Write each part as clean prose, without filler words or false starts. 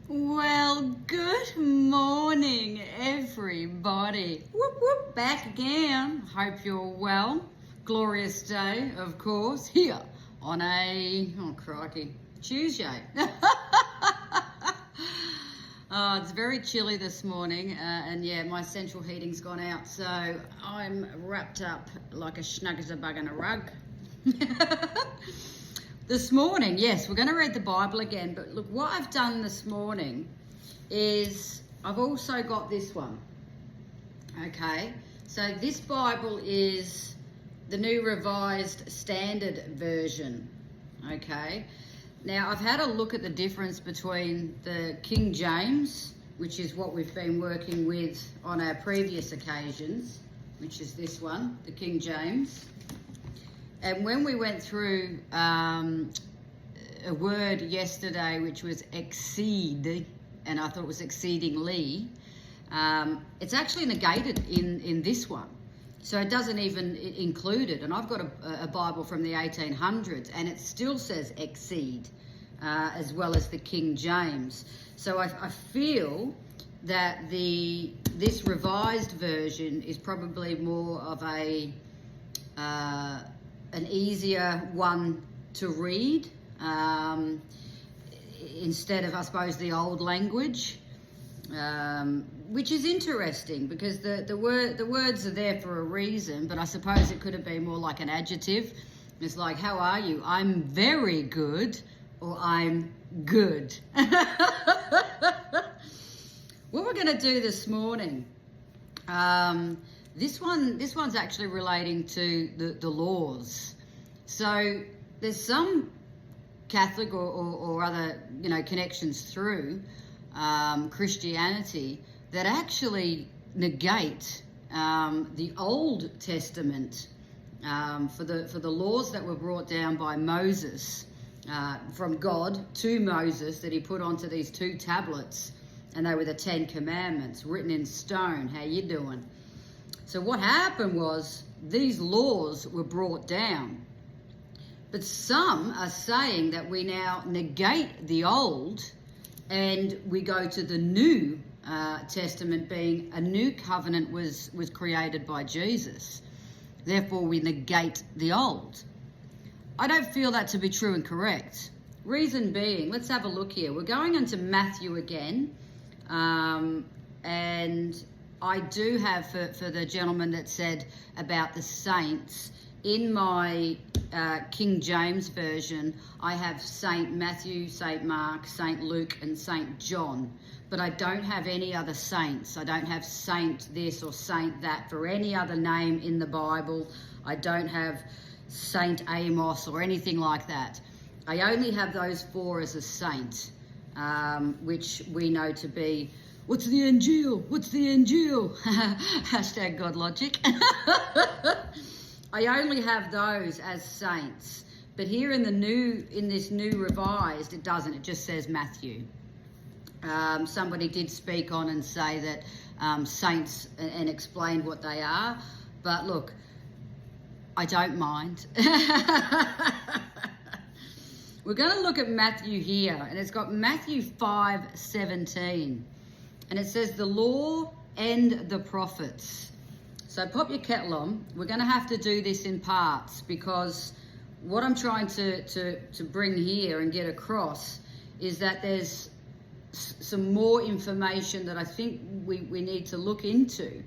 Well, good morning, everybody. Whoop whoop, back again. Hope you're well. Glorious day, of course, here on oh crikey, Tuesday. Oh, it's very chilly this morning, and yeah, my central heating's gone out, so I'm wrapped up like a snug as a bug in a rug. This morning, yes, we're going to read the Bible again, but look, what I've done this morning is I've also got this one, okay? So this Bible is the New Revised Standard Version, okay? Now, I've had a look at the difference between the King James, which is what we've been working with on our previous occasions, which is this one, the King James. And when we went through a word yesterday, which was exceed, and I thought it was exceedingly, it's actually negated in this one. So it doesn't even include it. And I've got a Bible from the 1800s, and it still says exceed, as well as the King James. So I feel that this revised version is probably more of an easier one to read, instead of, I suppose, the old language, which is interesting because the words are there for a reason, but I suppose it could have been more like an adjective. It's like, how are you? I'm very good, or I'm good. What we're going to do this morning, this one's actually relating to the laws. So there's some Catholic or other connections through Christianity that actually negate the Old Testament for the laws that were brought down by Moses, from God to Moses, that he put onto these 2 tablets, and they were the 10 Commandments written in stone. How you doing? So what happened was these laws were brought down, but some are saying that we now negate the old and we go to the New Testament, being a new covenant was created by Jesus. Therefore, we negate the old. I don't feel that to be true and correct. Reason being, let's have a look here. We're going into Matthew again, and I do have, for the gentleman that said about the saints, in my King James Version, I have Saint Matthew, Saint Mark, Saint Luke, and Saint John. But I don't have any other saints. I don't have Saint this or Saint that for any other name in the Bible. I don't have Saint Amos or anything like that. I only have those 4 as a saint, which we know to be, what's the Injil? What's the Injil? Hashtag God logic. I only have those as saints. But here in this new revised, it doesn't. It just says Matthew. Somebody did speak on and say that saints, and explained what they are. But look, I don't mind. We're going to look at Matthew here, and it's got Matthew 5:17. And it says, the law and the prophets. So pop your kettle on. We're going to have to do this in parts, because what I'm trying to bring here and get across is that there's some more information that I think we need to look into.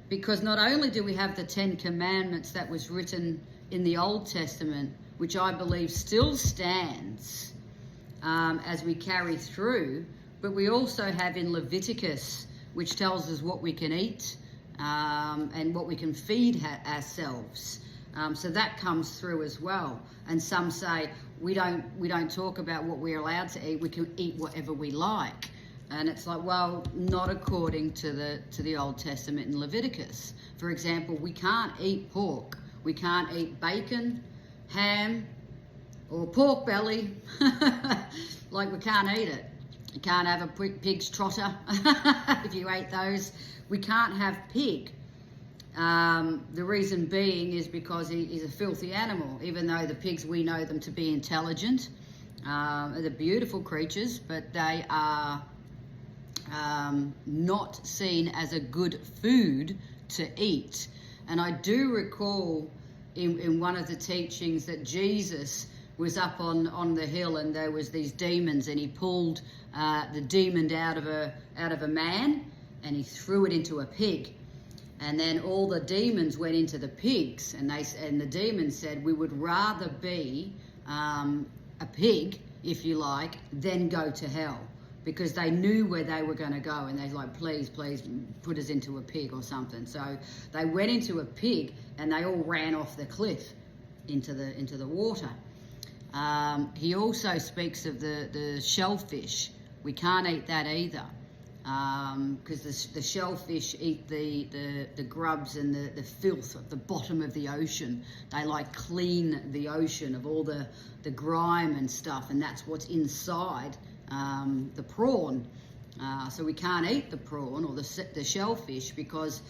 Because not only do we have the 10 Commandments that was written in the Old Testament, which I believe still stands as we carry through, but we also have in Leviticus, which tells us what we can eat and what we can feed ourselves. So that comes through as well. And some say we don't talk about what we're allowed to eat. We can eat whatever we like. And it's like, well, not according to the Old Testament in Leviticus. For example, we can't eat pork. We can't eat bacon, ham, or pork belly. Like, we can't eat it. You can't have a pig's trotter if you ate those. We can't have pig. The reason being is because he's a filthy animal, even though the pigs, we know them to be intelligent. They're beautiful creatures, but they are not seen as a good food to eat. And I do recall in one of the teachings that Jesus was up on the hill, and there was these demons, and he pulled the demon out of a man, and he threw it into a pig. And then all the demons went into the pigs, and the demons said, we would rather be a pig, if you like, than go to hell, because they knew where they were going to go, and they're like, please put us into a pig or something. So they went into a pig, and they all ran off the cliff into the water. He also speaks of the shellfish. We can't eat that either, because the shellfish eat the grubs and the filth at the bottom of the ocean. They like clean the ocean of all the grime and stuff, and that's what's inside the prawn. So we can't eat the prawn or the shellfish, because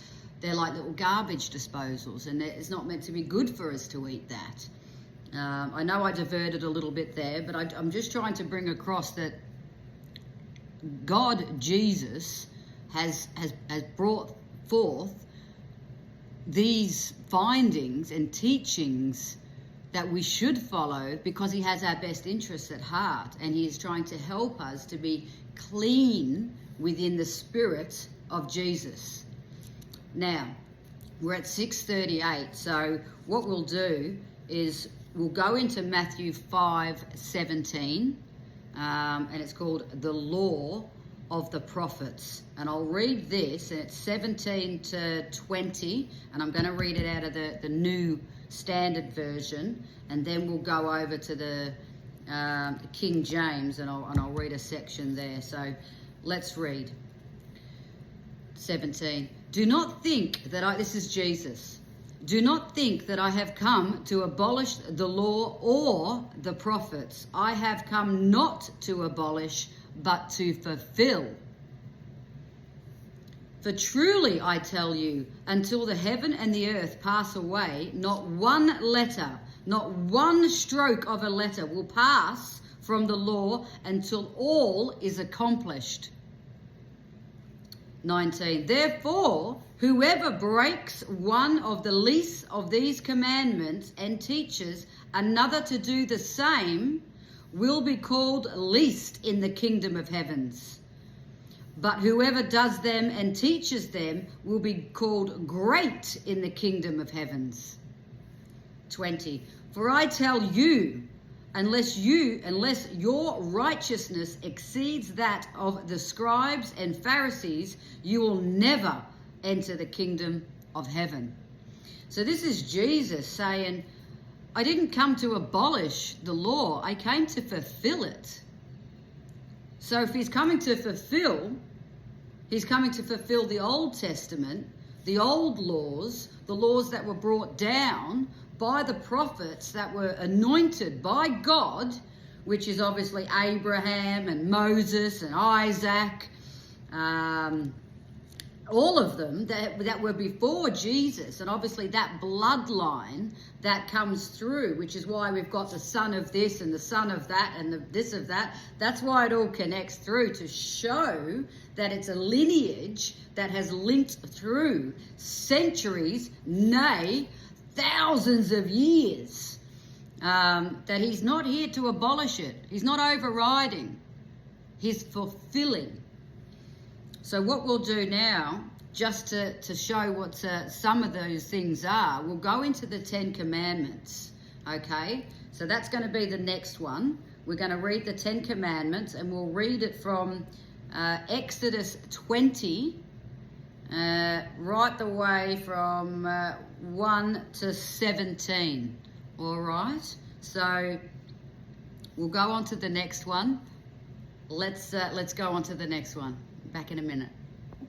they're like little garbage disposals, and it's not meant to be good for us to eat that. I know I diverted a little bit there, but I'm just trying to bring across that God, Jesus, has brought forth these findings and teachings that we should follow, because he has our best interests at heart, and he is trying to help us to be clean within the spirit of Jesus. Now, we're at 6:38, so what we'll do is we'll go into Matthew 5:17, and it's called the Law of the Prophets. And I'll read this, and it's 17 to 20, and I'm going to read it out of the New Standard Version, and then we'll go over to the King James, and I'll read a section there. So let's read 17. Do not think that this is Jesus. Do not think that I have come to abolish the law or the prophets. I have come not to abolish, but to fulfill. For truly I tell you, until the heaven and the earth pass away, not one letter, not one stroke of a letter will pass from the law until all is accomplished. 19. Therefore, whoever breaks one of the least of these commandments and teaches another to do the same will be called least in the kingdom of heavens. But whoever does them and teaches them will be called great in the kingdom of heavens. 20. For I tell you, unless your righteousness exceeds that of the scribes and Pharisees, you will never enter the kingdom of heaven. So this is Jesus saying, I didn't come to abolish the law, I came to fulfill it. So if he's coming to fulfill, he's coming to fulfill the Old Testament, the old laws, the laws that were brought down by the prophets that were anointed by God, which is obviously Abraham and Moses and Isaac, all of them that were before Jesus, and obviously that bloodline that comes through, which is why we've got the son of this and the son of that and this of that. That's why it all connects through, to show that it's a lineage that has linked through centuries, nay, thousands of years, that he's not here to abolish it. He's not overriding. He's fulfilling. So what we'll do now, just to show what some of those things are, we'll go into the 10 Commandments, okay? So that's going to be the next one. We're going to read the 10 Commandments, and we'll read it from Exodus 20, right the way from 1 to 17, all right? So we'll go on to the next one. Let's go on to the next one. Back in a minute.